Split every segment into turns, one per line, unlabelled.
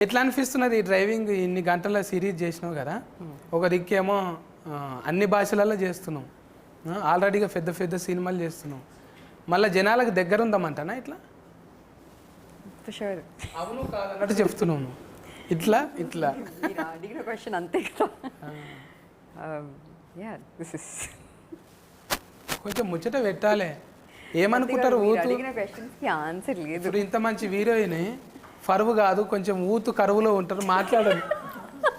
ఎట్లా అనిపిస్తున్నది ఈ డ్రైవింగ్ ఇన్ని గంటల సిరీస్ చేసినావు కదా, ఒక దిక్కేమో అన్ని భాషలలో చేస్తున్నాం, ఆల్రెడీగా పెద్ద పెద్ద సినిమాలు చేస్తున్నాం, మళ్ళీ జనాలకు దగ్గర ఉందామంటానా ఇట్లా అవును కాదన్నట్టు చెప్తున్నాను ఇట్లా ఇట్లా
అడిగిన క్వశ్చన్ అంతే కదా.
కొంచెం ముచ్చట పెట్టాలి. ఏమనుకుంటారు ఊతు
అడిగిన క్వశ్చన్స్కి ఆన్సర్ లేదు.
ఇప్పుడు ఇంత మంచి హీరోయిన్ ఫరువు కాదు, కొంచెం ఊతు కరువులో ఉంటారు, మాట్లాడరు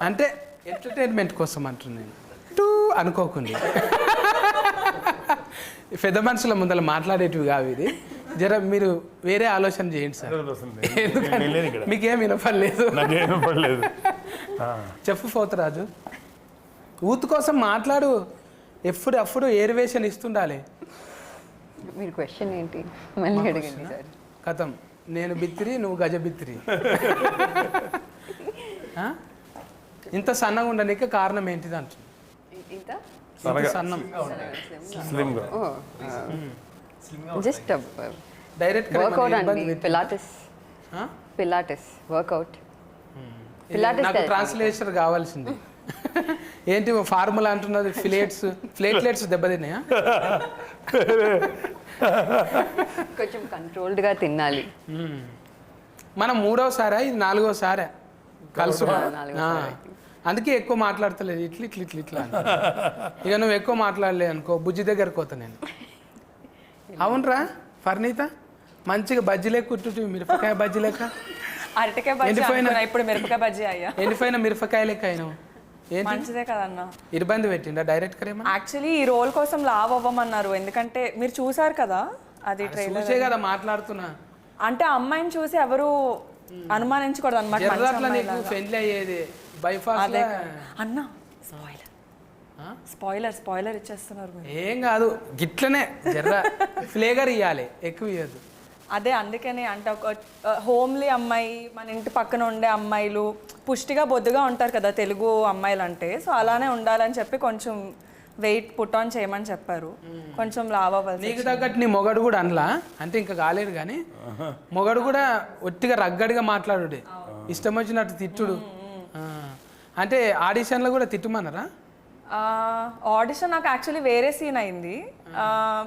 అంటే ఎంటర్టైన్మెంట్ కోసం అంటున్నాను నేను. టూ అనుకోకుండా పెద్ద మనుషుల ముందర మాట్లాడేటివి కావు ఇది. జర మీరు వేరే ఆలోచన చేయండి సార్, ఎందుకంటే మీకేం వినపడలేదు. చెప్పు పోతరాజు, ఊతు కోసం మాట్లాడు, ఎప్పుడు ఏరివేషన్ ఇస్తుండాలి.
మీరు క్వశ్చన్ ఏంటి మళ్ళీ అడగండి సార్.
కథం నేను బిత్తిరి, నువ్వు గజ బిత్తిరి. ఇంత సన్నగా ఉండడానికి కారణం ఏంటిది అంటున్నా.
ఇంత
సన్నం
జస్ట్
డైరెక్ట్
వర్కౌట్ అండి. Pilates workout.
నాకు ట్రాన్స్లేషన్ కావాల్సింది. ఏంటి ఫార్ములా అంటున్నది? ప్లేట్లెట్స్ దెబ్బతిన్నాయా?
కొంచెం కంట్రోల్డ్గా తినాలి.
మనం మూడవసారా ఇది నాలుగోసారా కలుసు? అందుకే ఎక్కువ మాట్లాడతలేదు. ఇట్లా ఇట్లా ఇట్లా ఇట్లా ఇక నువ్వు ఎక్కువ మాట్లాడలే అనుకో, బుజ్జి దగ్గరకు పోతా నేను. అవునరా ఫర్నీత, మంచిగా బజ్జీ లెక్క కుట్టు, మిరపకాయ బజ్జీ లెక్క,
అరటికాయ బజ్జీ, ఇప్పుడు మిరపకాయ బజ్జీ అయ్యా.
ఎండిపోయిన మిరపకాయ లెక్క అయినావు.
మంచిదే కదన్నా.
ఇబ్బంది పెట్టిండా డైరెక్టర్ ఏమో?
యాక్చువల్లీ ఈ రోల్ కోసం లావ్ అవ్వమన్నారు, ఎందుకంటే మీరు చూసారు కదా అది ట్రైలర్
చూసే కదా మాట్లాడుతున్నా.
అంటే అమ్మాయిని చూసి ఎవరు అనుమానించకూడదు అనమాట.
పెళ్లి అయ్యేది బైఫాస్
అన్నా. స్పాయిలర్ ఇచ్చేస్తున్నారు.
ఏం కాదు, గిట్లనే జర్ర ఫ్లేగర్ ఇవ్వాలి, ఎక్కువ ఇవ్వద్దు.
అదే అందుకని అంటే ఒక హోమ్లీ అమ్మాయి, మన ఇంటి పక్కన ఉండే అమ్మాయిలు పుష్టిగా బొద్దుగా ఉంటారు కదా తెలుగు అమ్మాయిలు అంటే, సో అలానే ఉండాలని చెప్పి కొంచెం వెయిట్ పుట్ ఆన్ చేయమని చెప్పారు. కొంచెం లావ్ అవ్వాలి.
నీకు తగ్గట్టు నీ మొగడు కూడా అనలా అంటే ఇంకా కాలేదు కానీ, మొగడు కూడా ఒట్టిగా రగ్గడిగా మాట్లాడు, ఇష్టం వచ్చినట్టు తిట్టుడు. అంటే ఆడిషన్లో కూడా తిట్టుమన్నారా?
ఆడిషన్ నాకు యాక్చువల్లీ వేరే సీన్ అయింది,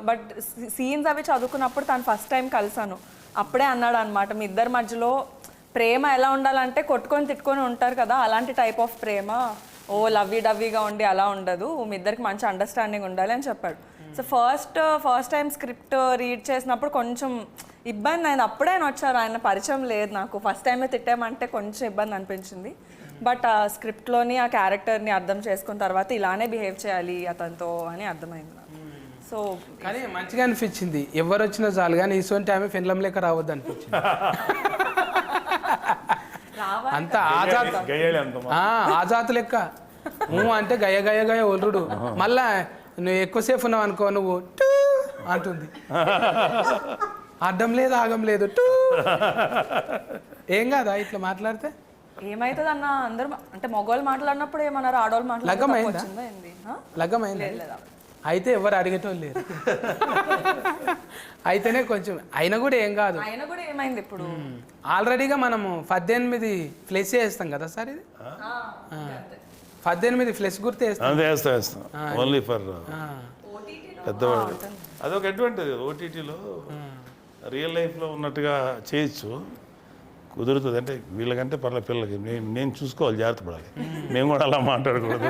బట్ సీన్స్ అవి చదువుకున్నప్పుడు తను ఫస్ట్ టైం కలిసాను. అప్పుడే అన్నాడు అనమాట, మీ ఇద్దరి మధ్యలో ప్రేమ ఎలా ఉండాలంటే కొట్టుకొని తిట్టుకొని ఉంటారు కదా, అలాంటి టైప్ ఆఫ్ ప్రేమ, ఓ లవ్వీ డవ్వీగా ఉండి అలా ఉండదు, మీ ఇద్దరికి మంచి అండర్స్టాండింగ్ ఉండాలి అని చెప్పాడు. So first time script read చేసినప్పుడు కొంచెం ఇబ్బంది అయింది. అప్పుడే ఆయన వచ్చారు, ఆయన పరిచయం లేదు నాకు. ఫస్ట్ టైమే తిట్టామంటే కొంచెం ఇబ్బంది అనిపించింది. బట్ ఆ స్క్రిప్ట్లోని ఆ క్యారెక్టర్ని అర్థం చేసుకున్న తర్వాత ఇలానే బిహేవ్ చేయాలి అతనితో అని అర్థమైంది నాకు. సో
కానీ మంచిగా అనిపించింది. ఎవరు వచ్చినా చాలు కానీ ఇటువంటి ఆమె ఫిన్లం లెక్క రావద్దు అనిపించింది. అంత ఆజాత్ లెక్క నువ్వు అంటే గయ గయ గయ ఒల్లుడు. మళ్ళా నువ్వు ఎక్కువసేపు ఉన్నావు అనుకో, నువ్వు టూ అంటుంది. అడ్డం లేదు ఆగం లేదు, టూ. ఏం కాదా ఇట్లా మాట్లాడితే?
ఏమైతుంది అన్న, అందరు అంటే మగవాళ్ళు మాట్లాడినప్పుడు ఏమన్నారు, ఆడవాళ్ళు
లగ్గమైందా? అయితే ఎవరు అడిగేటోళ్ళు లేరు. అయితేనే కొంచెం అయినా కూడా ఏం కాదు.
అయినా కూడా ఏమైంది, ఇప్పుడు
ఆల్రెడీగా మనము 18 ఫ్లెస్ వేస్తాం కదా సార్. ఇది 18 ఫ్లెస్ గుర్తు
వేస్తాం ఓన్లీ ఫర్ పెద్దవాళ్ళు. అదొక అడ్వాంటేజ్. ఓటీటీలో రియల్ లైఫ్లో ఉన్నట్టుగా చేయొచ్చు, కుదురుతుంది. అంటే వీళ్ళకంటే పర్లేదు, పిల్లలకి నేను చూసుకోవాలి, జాగ్రత్త పడాలి. మేము కూడా అలా మాట్లాడకూడదు.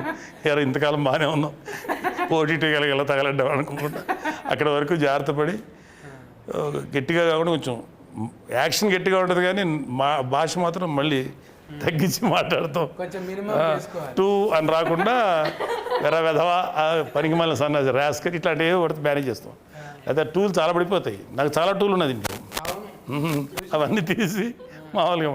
ఎవరు ఇంతకాలం బాగానే ఉన్నాం, ఓటీటీ ఇలా తగలడ్డాం అనుకుంటా. అక్కడ వరకు జాగ్రత్త పడి గట్టిగా కాకుండా కొంచెం యాక్షన్ గట్టిగా ఉంటుంది, కానీ మా భాష మాత్రం మళ్ళీ తగ్గించి మాట్లాడతాం. టూ అని రాకుండా వెధవా, పనికి మళ్ళీ సన్న ర్యాస్కర్ ఇట్లాంటివి పడితే మేనేజ్ చేస్తాం. అయితే టూలు చాలా పడిపోతాయి. నాకు చాలా టూల్ ఉన్నది ఇంట్లో, అవన్నీ తీసి మామూలుగా